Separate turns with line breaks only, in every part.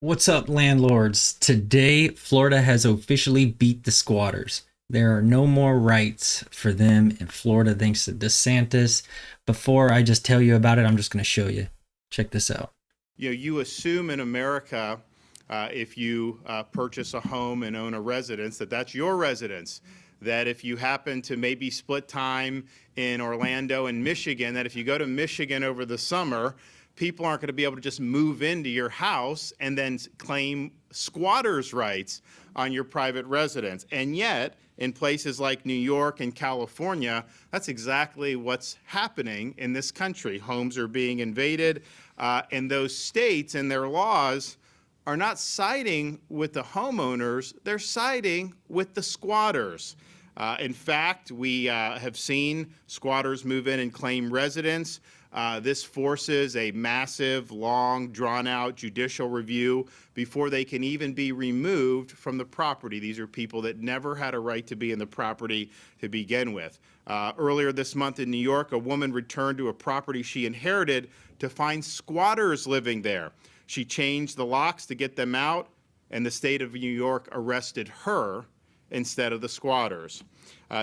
What's up, landlords? Today, Florida has officially beat the squatters. There are no more rights for them in Florida thanks to DeSantis. Before I just tell you about it, I'm just going to show you. Check this out.
You assume in America, if you purchase a home and own a residence, that's your residence. That if you happen to maybe split time in Orlando and Michigan, that if you go to Michigan over the summer, people aren't going to be able to just move into your house and then claim squatters' rights on your private residence. And yet, in places like New York and California, that's exactly what's happening in this country. Homes are being invaded, and those states and their laws are not siding with the homeowners, they're siding with the squatters. In fact, we have seen squatters move in and claim residence. This forces a massive, long, drawn-out judicial review before they can even be removed from the property. These are people that never had a right to be in the property to begin with. Earlier this month in New York, a woman returned to a property she inherited to find squatters living there. She changed the locks to get them out, and the state of New York arrested her instead of the squatters.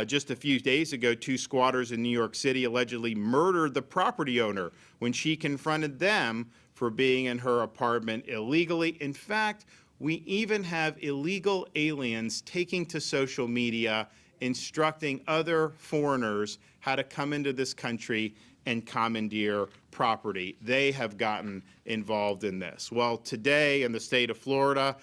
Just a few days ago, two squatters in New York City allegedly murdered the property owner when she confronted them for being in her apartment illegally. In fact, we even have illegal aliens taking to social media, instructing other foreigners how to come into this country and commandeer property. They have gotten involved in this. Well, today in the state of Florida,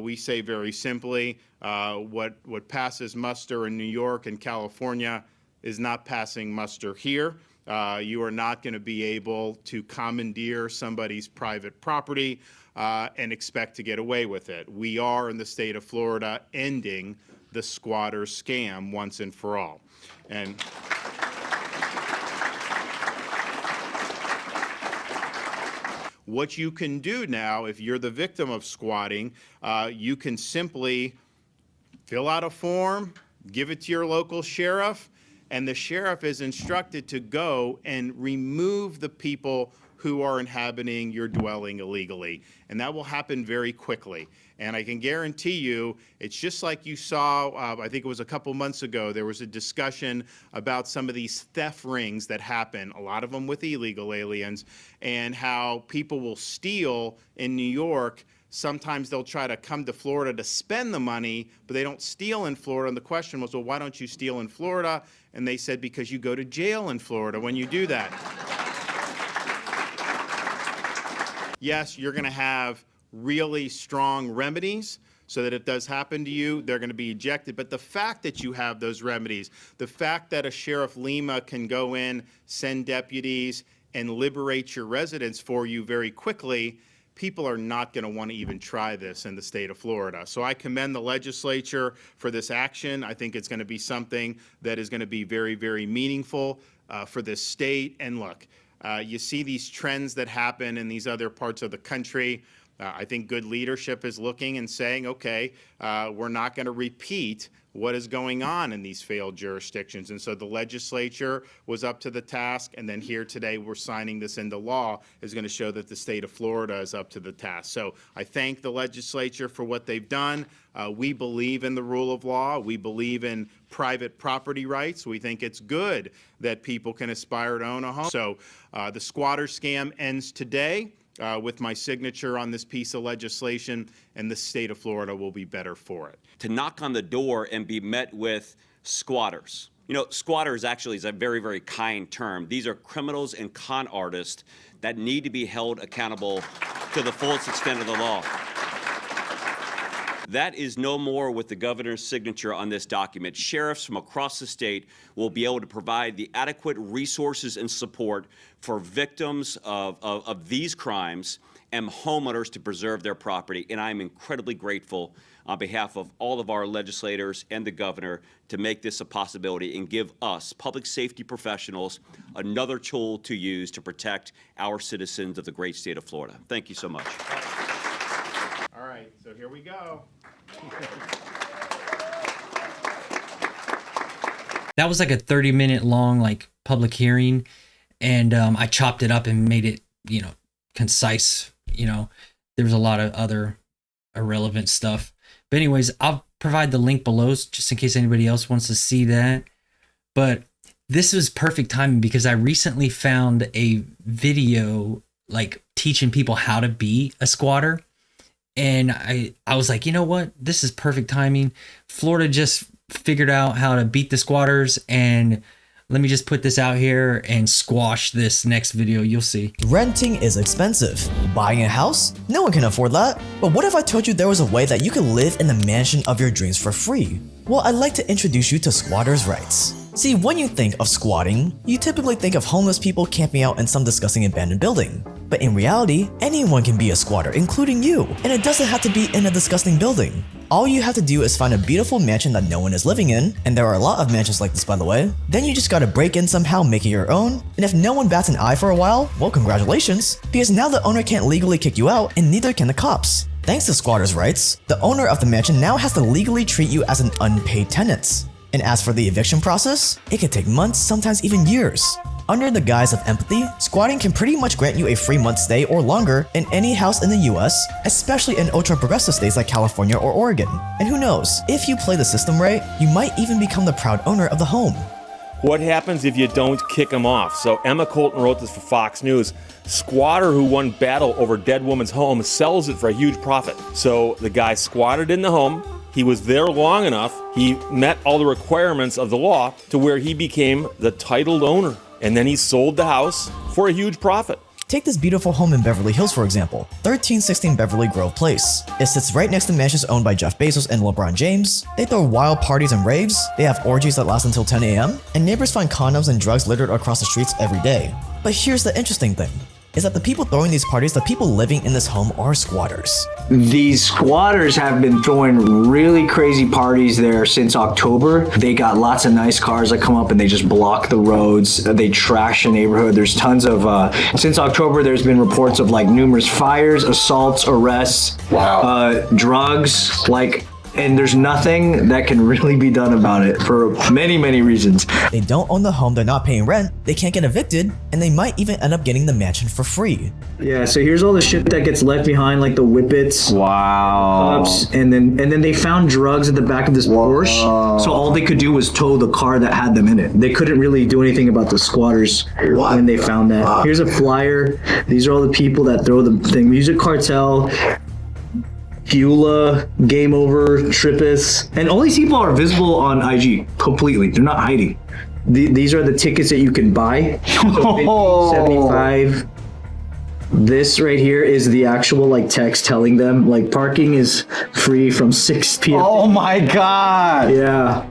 we say very simply, what passes muster in New York and California is not passing muster here. You are not going to be able to commandeer somebody's private property and expect to get away with it. We are in the state of Florida ending the squatter scam once and for all. And what you can do now, if you're the victim of squatting, you can simply fill out a form, give it to your local sheriff, and the sheriff is instructed to go and remove the people who are inhabiting your dwelling illegally. And that will happen very quickly. And I can guarantee you, it's just like you saw, I think it was a couple months ago, there was a discussion about some of these theft rings that happen, a lot of them with illegal aliens, and how people will steal in New York. Sometimes they'll try to come to Florida to spend the money, but they don't steal in Florida. And the question was, well, why don't you steal in Florida? And they said, because you go to jail in Florida when you do that. Yes, you're going to have really strong remedies so that if it does happen to you, they're going to be ejected. But the fact that you have those remedies, the fact that a Sheriff Lima can go in, send deputies, and liberate your residence for you very quickly, people are not going to want to even try this in the state of Florida. So I commend the legislature for this action. I think it's going to be something that is going to be very, very meaningful for this state. And look, you see these trends that happen in these other parts of the country. I think good leadership is looking and saying, okay, we're not going to repeat what is going on in these failed jurisdictions. And so the legislature was up to the task, and then here today we're signing this into law is going to show that the state of Florida is up to the task. So I thank the legislature for what they've done. We believe in the rule of law. We believe in private property rights. We think it's good that people can aspire to own a home. So the squatter scam ends today. With my signature on this piece of legislation, and the state of Florida will be better for it.
To knock on the door and be met with squatters. You know, squatters actually is a very, very kind term. These are criminals and con artists that need to be held accountable to the fullest extent of the law. That is no more with the governor's signature on this document. Sheriffs from across the state will be able to provide the adequate resources and support for victims of these crimes and homeowners to preserve their property. And I'm incredibly grateful on behalf of all of our legislators and the governor to make this a possibility and give us, public safety professionals, another tool to use to protect our citizens of the great state of Florida. Thank you so much.
All right, so here we go.
That was like a 30-minute long public hearing, and I chopped it up and made it, concise. There's a lot of other irrelevant stuff. But anyways, I'll provide the link below just in case anybody else wants to see that. But this was perfect timing because I recently found a video like teaching people how to be a squatter. And I was like, you know what? This is perfect timing. Florida just figured out how to beat the squatters, and let me just put this out here and squash this next video. You'll see.
Renting is expensive. Buying a house? No one can afford that. But what if I told you there was a way that you could live in the mansion of your dreams for free? Well, I'd like to introduce you to squatters' rights. See, when you think of squatting, you typically think of homeless people camping out in some disgusting abandoned building. But in reality, anyone can be a squatter, including you, and it doesn't have to be in a disgusting building. All you have to do is find a beautiful mansion that no one is living in, and there are a lot of mansions like this by the way. Then you just gotta break in somehow, make it your own, and if no one bats an eye for a while, well congratulations, because now the owner can't legally kick you out and neither can the cops. Thanks to squatters' rights, the owner of the mansion now has to legally treat you as an unpaid tenant. And as for the eviction process, it can take months, sometimes even years. Under the guise of empathy, squatting can pretty much grant you a free month stay or longer in any house in the US, especially in ultra-progressive states like California or Oregon. And who knows, if you play the system right, you might even become the proud owner of the home.
What happens if you don't kick them off? So Emma Colton wrote this for Fox News. Squatter who won battle over dead woman's home sells it for a huge profit. So the guy squatted in the home. He was there long enough, he met all the requirements of the law to where he became the titled owner. And then he sold the house for a huge profit.
Take this beautiful home in Beverly Hills for example, 1316 Beverly Grove Place. It sits right next to mansions owned by Jeff Bezos and LeBron James. They throw wild parties and raves, they have orgies that last until 10 a.m., and neighbors find condoms and drugs littered across the streets every day. But here's the interesting thing, is that the people throwing these parties, the people living in this home are squatters.
These squatters have been throwing really crazy parties there since October. They got lots of nice cars that come up and they just block the roads. They trash the neighborhood. There's tons of, since October, there's been reports of like numerous fires, assaults, arrests, drugs, and there's nothing that can really be done about it for many, many reasons.
They don't own the home, they're not paying rent, they can't get evicted, and they might even end up getting the mansion for free.
Yeah, so here's all the shit that gets left behind, like the whippets, cups, and then they found drugs at the back of this Porsche. So all they could do was tow the car that had them in it. They couldn't really do anything about the squatters when they found that. Here's a flyer. These are all the people that throw the thing. Music Cartel, Beulah, Game Over, Trippus, and all these people are visible on IG completely. They're not hiding. These are the tickets that you can buy. So 75. This right here is the actual like text telling them like parking is free from 6 p.m.
Oh my God.
Yeah.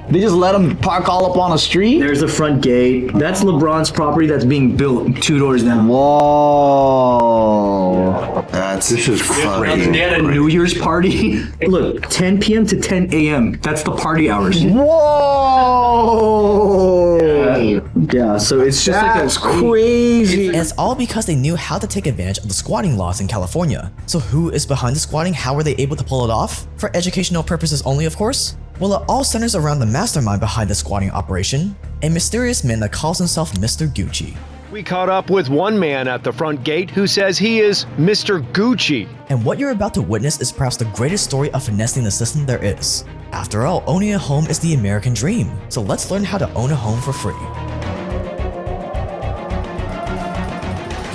They just let them park all up on the street?
There's the front gate. That's LeBron's property that's being built 2 doors down.
Whoa.
This is crazy.
They had a New Year's party. Look, 10 p.m. to 10 a.m. That's the party hours.
Whoa.
Yeah, so it's just
That's crazy.
And it's all because they knew how to take advantage of the squatting laws in California. So who is behind the squatting? How were they able to pull it off? For educational purposes only, of course? Well, it all centers around the mastermind behind the squatting operation, a mysterious man that calls himself Mr. Gucci.
We caught up with one man at the front gate who says he is Mr. Gucci.
And what you're about to witness is perhaps the greatest story of finessing the system there is. After all, owning a home is the American dream, so let's learn how to own a home for free.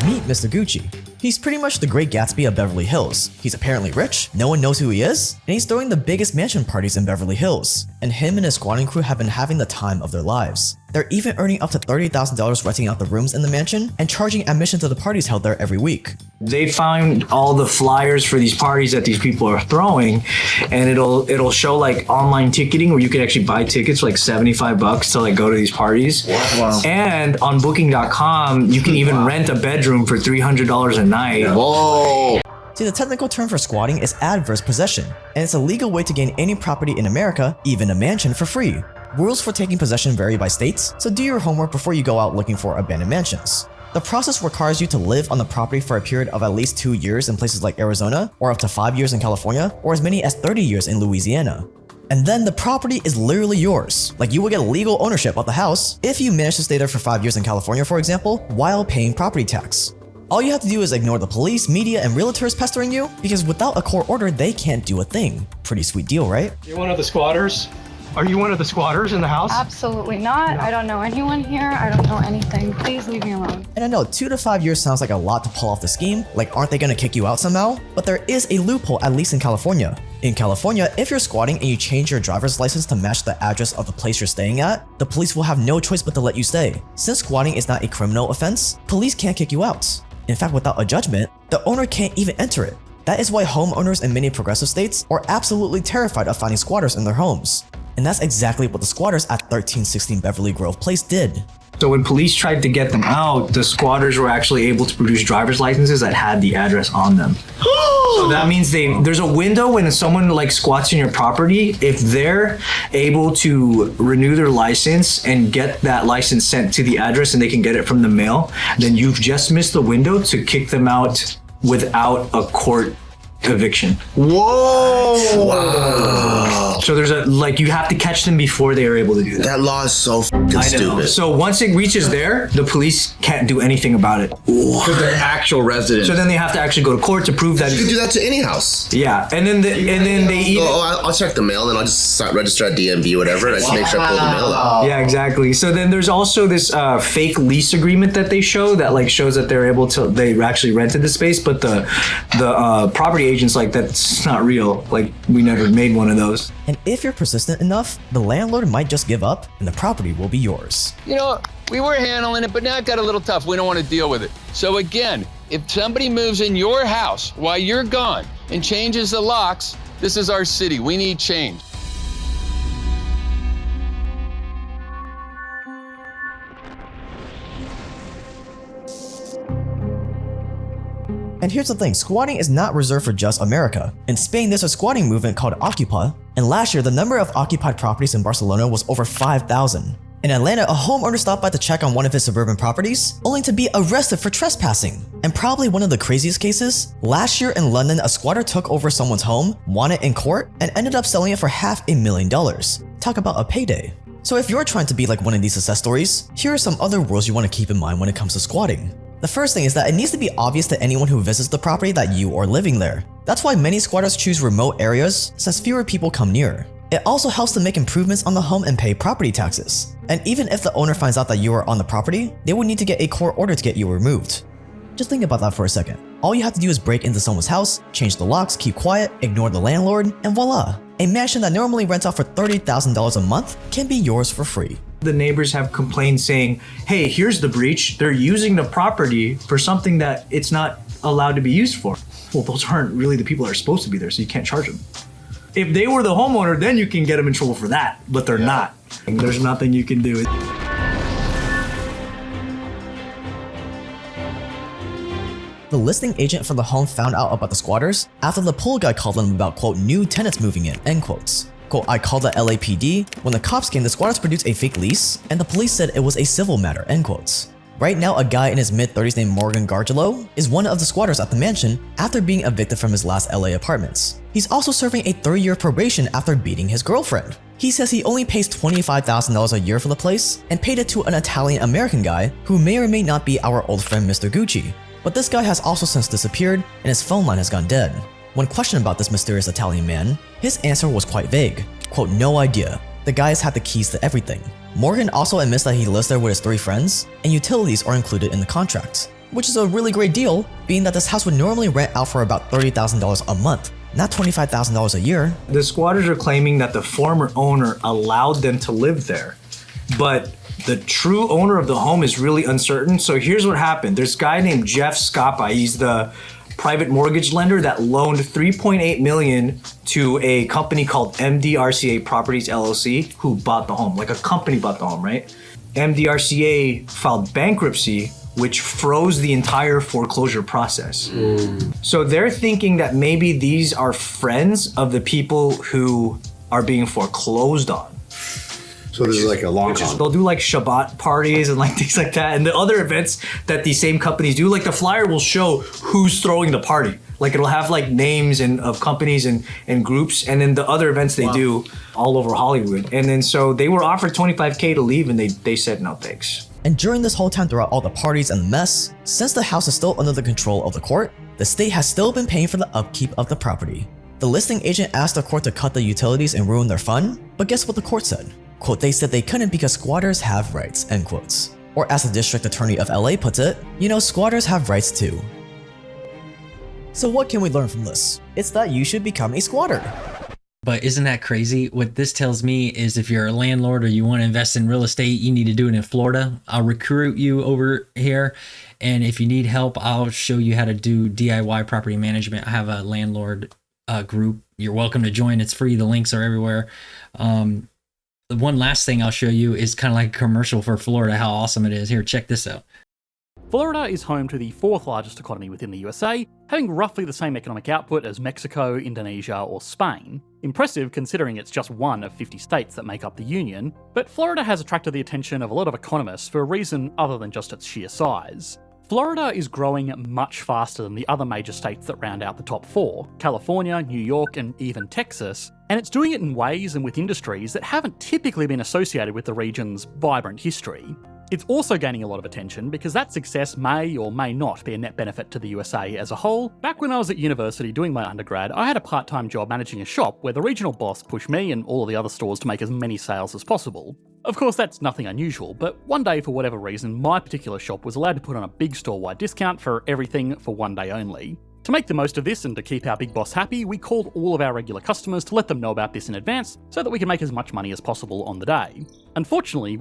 Meet Mr. Gucci. He's pretty much the Great Gatsby of Beverly Hills. He's apparently rich, no one knows who he is, and he's throwing the biggest mansion parties in Beverly Hills. And him and his squatting crew have been having the time of their lives. They're even earning up to $30,000 renting out the rooms in the mansion and charging admission to the parties held there every week.
They found all the flyers for these parties that these people are throwing, and it'll show like online ticketing where you can actually buy tickets for like $75 to like go to these parties. Wow. And on booking.com, you can even rent a bedroom for $300 a night.
Whoa.
See, the technical term for squatting is adverse possession, and it's a legal way to gain any property in America, even a mansion, for free. Rules for taking possession vary by states, so do your homework before you go out looking for abandoned mansions. The process requires you to live on the property for a period of at least 2 years in places like Arizona, or up to 5 years in California, or as many as 30 years in Louisiana. And then the property is literally yours. Like, you will get legal ownership of the house if you manage to stay there for 5 years in California, for example, while paying property tax. All you have to do is ignore the police, media, and realtors pestering you, because without a court order, they can't do a thing. Pretty sweet deal, right?
You're one of the squatters? Are you one of the squatters in the house?
Absolutely not. I don't know anyone here. I don't know anything. Please leave me alone.
And I know 2 to 5 years sounds like a lot to pull off the scheme, like aren't they gonna kick you out somehow? But there is a loophole, at least in California. In California, if you're squatting and you change your driver's license to match the address of the place you're staying at, the police will have no choice but to let you stay. Since squatting is not a criminal offense, police can't kick you out. In fact, without a judgment, the owner can't even enter it. That is why homeowners in many progressive states are absolutely terrified of finding squatters in their homes. And that's exactly what the squatters at 1316 Beverly Grove Place did.
So when police tried to get them out, the squatters were actually able to produce driver's licenses that had the address on them. So that means there's a window when someone like squats in your property. If they're able to renew their license and get that license sent to the address and they can get it from the mail, then you've just missed the window to kick them out without a court eviction.
Whoa! Wow.
So there's you have to catch them before they are able to do that.
That law is so fucking stupid.
So once it reaches there, the police can't do anything about it.
For the actual resident.
So then they have to actually go to court to prove that.
You can do that to any house.
Yeah, and then they even.
I'll check the mail, and I'll just register at DMV, whatever. And I just make sure I pull the mail out.
Yeah, exactly. So then there's also this fake lease agreement that they show that shows that they actually rented the space, but the property agent's like, that's not real. Like, we never made one of those.
And if you're persistent enough, the landlord might just give up and the property will be yours.
You know, we were handling it, but now it got a little tough. We don't want to deal with it. So again, if somebody moves in your house while you're gone and changes the locks, this is our city. We need change.
And here's the thing, squatting is not reserved for just America. In Spain, there's a squatting movement called Ocupa, and last year the number of occupied properties in Barcelona was over 5,000. In Atlanta, a homeowner stopped by to check on one of his suburban properties, only to be arrested for trespassing. And probably one of the craziest cases, last year in London, a squatter took over someone's home, won it in court, and ended up selling it for $500,000. Talk about a payday. So if you're trying to be like one of these success stories, here are some other rules you want to keep in mind when it comes to squatting. The first thing is that it needs to be obvious to anyone who visits the property that you are living there. That's why many squatters choose remote areas, since fewer people come near. It also helps to make improvements on the home and pay property taxes. And even if the owner finds out that you are on the property, they will need to get a court order to get you removed. Just think about that for a second. All you have to do is break into someone's house, change the locks, keep quiet, ignore the landlord, and voila! A mansion that normally rents out for $30,000 a month can be yours for free.
The neighbors have complained saying, hey, here's the breach. They're using the property for something that it's not allowed to be used for. Well, those aren't really the people that are supposed to be there, so you can't charge them. If they were the homeowner, then you can get them in trouble for that, but they're not. And there's nothing you can do.
The listing agent for the home found out about the squatters after the pool guy called them about, quote, new tenants moving in, end quotes. Quote, I called the LAPD. When the cops came, the squatters produced a fake lease, and the police said it was a civil matter, end quotes. Right now, a guy in his mid-30s named Morgan Gargelo is one of the squatters at the mansion after being evicted from his last LA apartments. He's also serving a 3-year probation after beating his girlfriend. He says he only pays $25,000 a year for the place and paid it to an Italian-American guy who may or may not be our old friend Mr. Gucci. But this guy has also since disappeared and his phone line has gone dead. When questioned about this mysterious Italian man, his answer was quite vague. Quote, no idea. The guys had the keys to everything. Morgan also admits that he lives there with his 3 friends, and utilities are included in the contract, which is a really great deal, being that this house would normally rent out for about $30,000 a month, not $25,000 a year.
The squatters are claiming that the former owner allowed them to live there, but the true owner of the home is really uncertain. So here's what happened. There's a guy named Jeff Scappa. He's the private mortgage lender that loaned $3.8 million to a company called MDRCA Properties LLC, who bought the home. Like a company bought the home, right? MDRCA filed bankruptcy, which froze the entire foreclosure process. So they're thinking that maybe these are friends of the people who are being foreclosed on.
So this is like a long con.
They'll do like Shabbat parties and like things like that. And the other events that these same companies do, like the flyer will show who's throwing the party. Like it'll have like names of companies and groups. And then the other events they do all over Hollywood. And then so they were offered $25K to leave and they said no thanks.
And during this whole time throughout all the parties and the mess, since the house is still under the control of the court, the state has still been paying for the upkeep of the property. The listing agent asked the court to cut the utilities and ruin their fun, but guess what the court said? Quote, they said they couldn't because squatters have rights, end quotes. Or as the district attorney of LA puts it, you know, squatters have rights too. So what can we learn from this? It's that you should become a squatter.
But isn't that crazy? What this tells me is if you're a landlord or you want to invest in real estate, you need to do it in Florida. I'll recruit you over here. And if you need help, I'll show you how to do DIY property management. I have a landlord group. You're welcome to join. It's free. The links are everywhere. The one last thing I'll show you is kind of like a commercial for Florida, how awesome it is. Here, check this out.
Florida is home to the 4th largest economy within the USA, having roughly the same economic output as Mexico, Indonesia, or Spain. Impressive considering it's just one of 50 states that make up the Union, but Florida has attracted the attention of a lot of economists for a reason other than just its sheer size. Florida is growing much faster than the other major states that round out the top 4, California, New York, and even Texas, and it's doing it in ways and with industries that haven't typically been associated with the region's vibrant history. It's also gaining a lot of attention because that success may or may not be a net benefit to the USA as a whole. Back when I was at university doing my undergrad, I had a part-time job managing a shop where the regional boss pushed me and all of the other stores to make as many sales as possible. Of course, that's nothing unusual, but one day, for whatever reason, my particular shop was allowed to put on a big store-wide discount for everything for one day only. To make the most of this and to keep our big boss happy, we called all of our regular customers to let them know about this in advance so that we could make as much money as possible on the day. Unfortunately,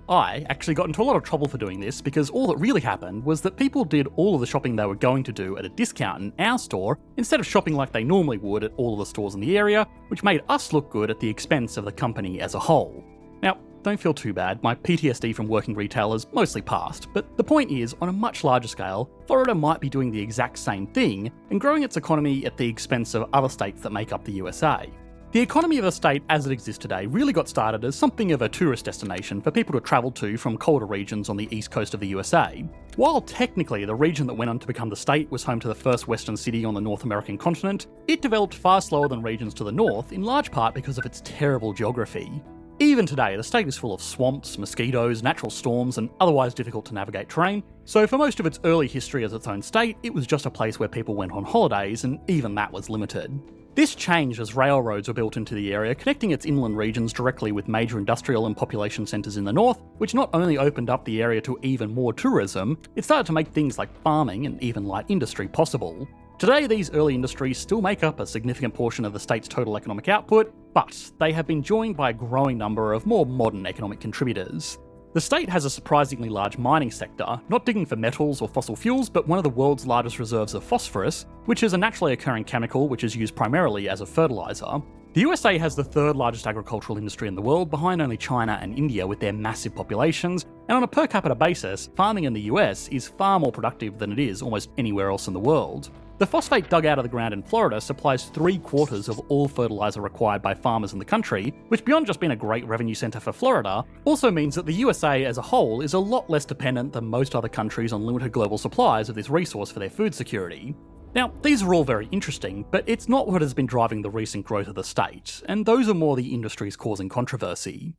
I actually got into a lot of trouble for doing this because all that really happened was that people did all of the shopping they were going to do at a discount in our store instead of shopping like they normally would at all of the stores in the area, which made us look good at the expense of the company as a whole. Now, don't feel too bad, my PTSD from working retail has mostly passed, but the point is, on a much larger scale, Florida might be doing the exact same thing and growing its economy at the expense of other states that make up the USA. The economy of the state as it exists today really got started as something of a tourist destination for people to travel to from colder regions on the east coast of the USA. While technically the region that went on to become the state was home to the first western city on the North American continent, it developed far slower than regions to the north, in large part because of its terrible geography. Even today, the state is full of swamps, mosquitoes, natural storms, and otherwise difficult to navigate terrain, so for most of its early history as its own state, it was just a place where people went on holidays, and even that was limited. This changed as railroads were built into the area, connecting its inland regions directly with major industrial and population centres in the north, which not only opened up the area to even more tourism, it started to make things like farming and even light industry possible. Today, these early industries still make up a significant portion of the state's total economic output, but they have been joined by a growing number of more modern economic contributors. The state has a surprisingly large mining sector, not digging for metals or fossil fuels, but one of the world's largest reserves of phosphorus, which is a naturally occurring chemical which is used primarily as a fertilizer. The USA has the 3rd largest agricultural industry in the world, behind only China and India with their massive populations, and on a per capita basis, farming in the US is far more productive than it is almost anywhere else in the world. The phosphate dug out of the ground in Florida supplies 3/4 of all fertilizer required by farmers in the country, which beyond just being a great revenue centre for Florida, also means that the USA as a whole is a lot less dependent than most other countries on limited global supplies of this resource for their food security. Now, these are all very interesting, but it's not what has been driving the recent growth of the state, and those are more the industries causing controversy.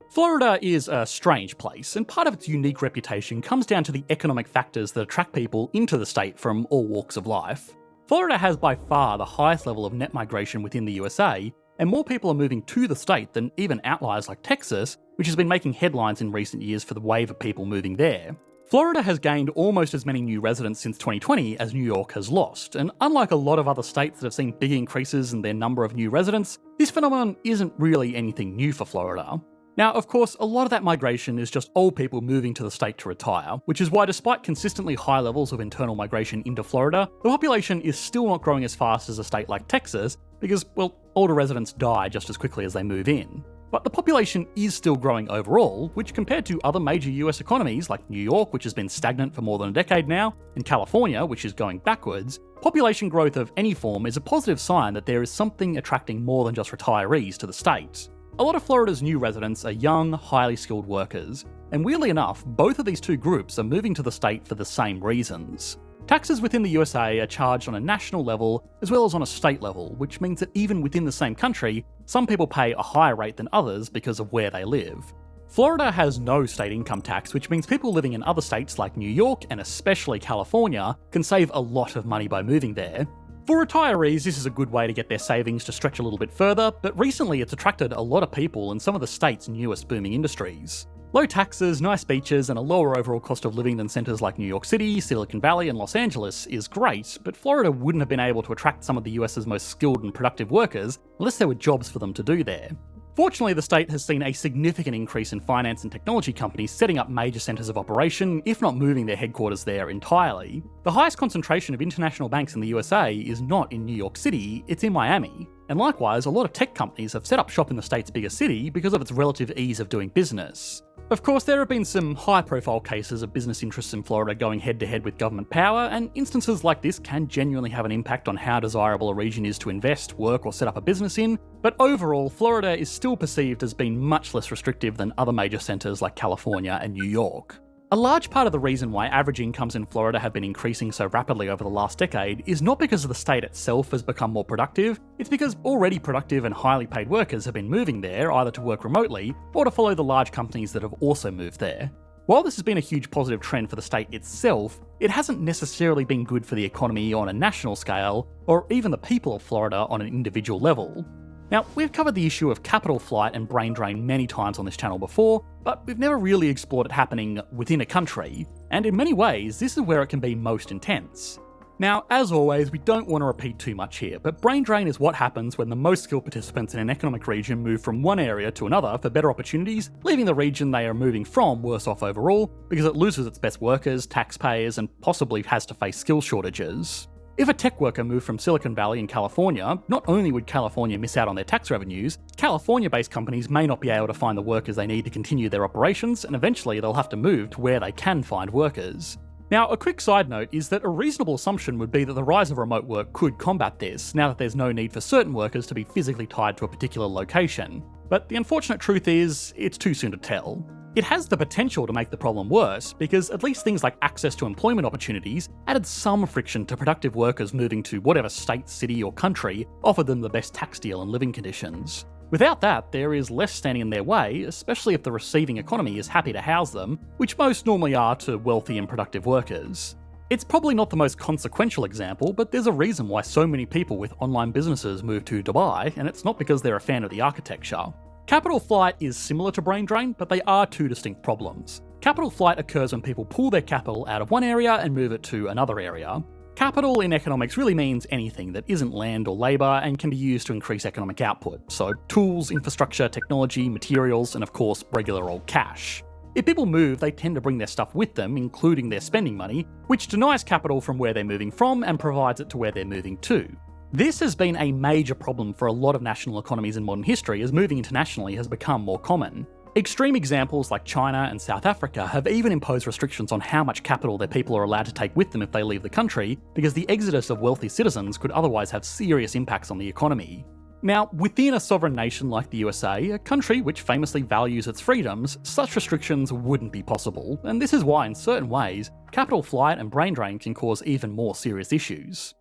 Florida is a strange place, and part of its unique reputation comes down to the economic factors that attract people into the state from all walks of life. Florida has by far the highest level of net migration within the USA, and more people are moving to the state than even outliers like Texas, which has been making headlines in recent years for the wave of people moving there. Florida has gained almost as many new residents since 2020 as New York has lost, and unlike a lot of other states that have seen big increases in their number of new residents, this phenomenon isn't really anything new for Florida. Now, of course, a lot of that migration is just old people moving to the state to retire, which is why despite consistently high levels of internal migration into Florida, the population is still not growing as fast as a state like Texas because, well, older residents die just as quickly as they move in. But the population is still growing overall, which compared to other major US economies like New York, which has been stagnant for more than a decade now, and California, which is going backwards, population growth of any form is a positive sign that there is something attracting more than just retirees to the state. A lot of Florida's new residents are young, highly skilled workers, and weirdly enough, both of these two groups are moving to the state for the same reasons. Taxes within the USA are charged on a national level as well as on a state level, which means that even within the same country, some people pay a higher rate than others because of where they live. Florida has no state income tax, which means people living in other states like New York and especially California can save a lot of money by moving there. For retirees, this is a good way to get their savings to stretch a little bit further, but recently it's attracted a lot of people in some of the state's newest booming industries. Low taxes, nice beaches, and a lower overall cost of living than centres like New York City, Silicon Valley, and Los Angeles is great, but Florida wouldn't have been able to attract some of the US's most skilled and productive workers unless there were jobs for them to do there. Fortunately, the state has seen a significant increase in finance and technology companies setting up major centres of operation, if not moving their headquarters there entirely. The highest concentration of international banks in the USA is not in New York City, it's in Miami. And likewise, a lot of tech companies have set up shop in the state's biggest city because of its relative ease of doing business. Of course, there have been some high-profile cases of business interests in Florida going head-to-head with government power, and instances like this can genuinely have an impact on how desirable a region is to invest, work, or set up a business in, but overall, Florida is still perceived as being much less restrictive than other major centres like California and New York. A large part of the reason why average incomes in Florida have been increasing so rapidly over the last decade is not because the state itself has become more productive, it's because already productive and highly paid workers have been moving there either to work remotely or to follow the large companies that have also moved there. While this has been a huge positive trend for the state itself, it hasn't necessarily been good for the economy on a national scale, or even the people of Florida on an individual level. Now, we've covered the issue of capital flight and brain drain many times on this channel before, but we've never really explored it happening within a country, and in many ways, this is where it can be most intense. Now, as always, we don't want to repeat too much here, but brain drain is what happens when the most skilled participants in an economic region move from one area to another for better opportunities, leaving the region they are moving from worse off overall, because it loses its best workers, taxpayers, and possibly has to face skill shortages. If a tech worker moved from Silicon Valley in California, not only would California miss out on their tax revenues, California-based companies may not be able to find the workers they need to continue their operations, and eventually they'll have to move to where they can find workers. Now, a quick side note is that a reasonable assumption would be that the rise of remote work could combat this, now that there's no need for certain workers to be physically tied to a particular location. But the unfortunate truth is, it's too soon to tell. It has the potential to make the problem worse, because at least things like access to employment opportunities added some friction to productive workers moving to whatever state, city, or country offered them the best tax deal and living conditions. Without that, there is less standing in their way, especially if the receiving economy is happy to house them, which most normally are to wealthy and productive workers. It's probably not the most consequential example, but there's a reason why so many people with online businesses move to Dubai, and it's not because they're a fan of the architecture. Capital flight is similar to brain drain, but they are two distinct problems. Capital flight occurs when people pull their capital out of one area and move it to another area. Capital in economics really means anything that isn't land or labour and can be used to increase economic output, so tools, infrastructure, technology, materials, and of course regular old cash. If people move, they tend to bring their stuff with them, including their spending money, which denies capital from where they're moving from and provides it to where they're moving to. This has been a major problem for a lot of national economies in modern history as moving internationally has become more common. Extreme examples like China and South Africa have even imposed restrictions on how much capital their people are allowed to take with them if they leave the country, because the exodus of wealthy citizens could otherwise have serious impacts on the economy. Now, within a sovereign nation like the USA, a country which famously values its freedoms, such restrictions wouldn't be possible, and this is why in certain ways, capital flight and brain drain can cause even more serious issues.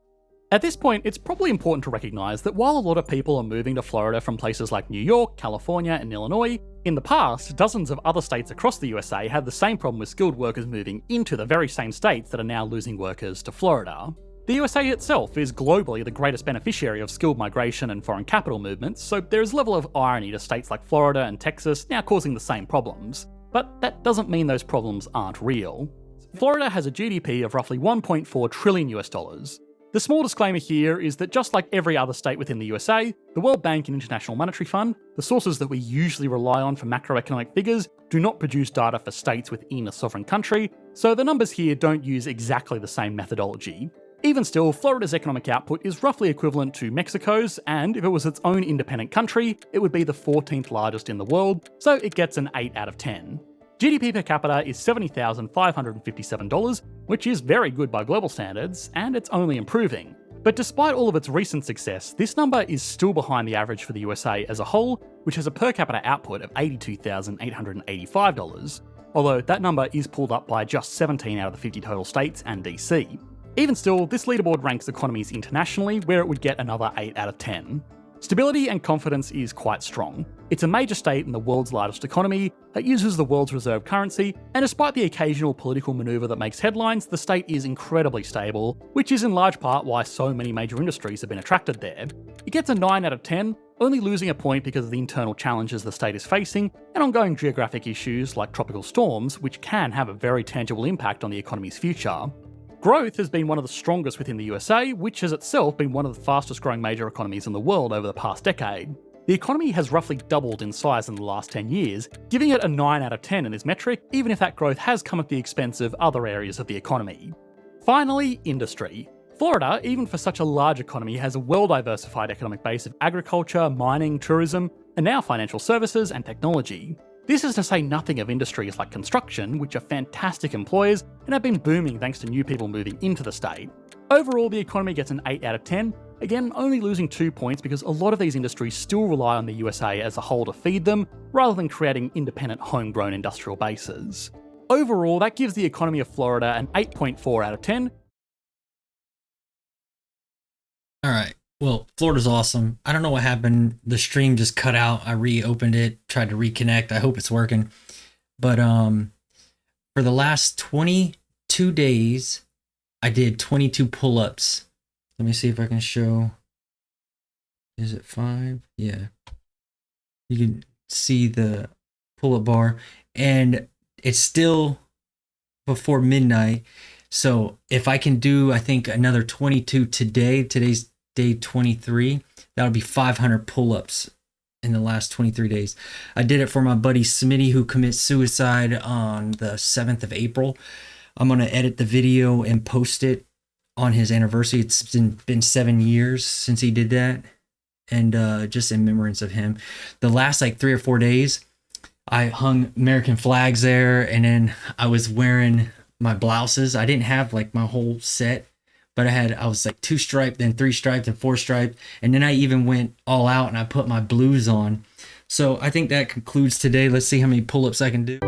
At this point, it's probably important to recognise that while a lot of people are moving to Florida from places like New York, California, and Illinois, in the past, dozens of other states across the USA had the same problem with skilled workers moving into the very same states that are now losing workers to Florida. The USA itself is globally the greatest beneficiary of skilled migration and foreign capital movements, so there is a level of irony to states like Florida and Texas now causing the same problems. But that doesn't mean those problems aren't real. Florida has a GDP of roughly $1.4 trillion US. The small disclaimer here is that just like every other state within the USA, the World Bank and International Monetary Fund, the sources that we usually rely on for macroeconomic figures, do not produce data for states within a sovereign country, so the numbers here don't use exactly the same methodology. Even still, Florida's economic output is roughly equivalent to Mexico's, and if it was its own independent country, it would be the 14th largest in the world, so it gets an 8 out of 10. GDP per capita is $70,557, which is very good by global standards, and it's only improving. But despite all of its recent success, this number is still behind the average for the USA as a whole, which has a per capita output of $82,885, although that number is pulled up by just 17 out of the 50 total states and DC. Even still, this leaderboard ranks economies internationally, where it would get another 8 out of 10. Stability and confidence is quite strong. It's a major state in the world's largest economy that uses the world's reserve currency, and despite the occasional political maneuver that makes headlines, the state is incredibly stable, which is in large part why so many major industries have been attracted there. It gets a 9 out of 10, only losing a point because of the internal challenges the state is facing and ongoing geographic issues like tropical storms, which can have a very tangible impact on the economy's future. Growth has been one of the strongest within the USA, which has itself been one of the fastest growing major economies in the world over the past decade. The economy has roughly doubled in size in the last 10 years, giving it a 9 out of 10 in this metric, even if that growth has come at the expense of other areas of the economy. Finally, industry. Florida, even for such a large economy, has a well-diversified economic base of agriculture, mining, tourism, and now financial services and technology. This is to say nothing of industries like construction, which are fantastic employers and have been booming thanks to new people moving into the state. Overall, the economy gets an 8 out of 10, again only losing 2 points because a lot of these industries still rely on the USA as a whole to feed them, rather than creating independent homegrown industrial bases. Overall, that gives the economy of Florida an 8.4 out of 10.
Alright, well, Florida's awesome. I don't know what happened. The stream just cut out. I reopened it, tried to reconnect. I hope it's working. But for the last 22 days, I did 22 pull-ups. Let me see if I can show. Is it 5? Yeah. You can see the pull-up bar. And it's still before midnight. So if I can do, I think, another 22 today, today's day 23, that'll be 500 pull-ups in the last 23 days. I did it for my buddy Smitty, who commits suicide on the 7th of April. I'm going to edit the video and post it on his anniversary. It's been 7 years since he did that, and just in remembrance of him. The last like 3 or 4 days, I hung American flags there, and then I was wearing my blouses. I didn't have like my whole set, but I was like 2 striped, then 3 striped, and 4 striped, and then I even went all out and I put my blues on. So I think that concludes today. Let's see how many pull-ups I can do.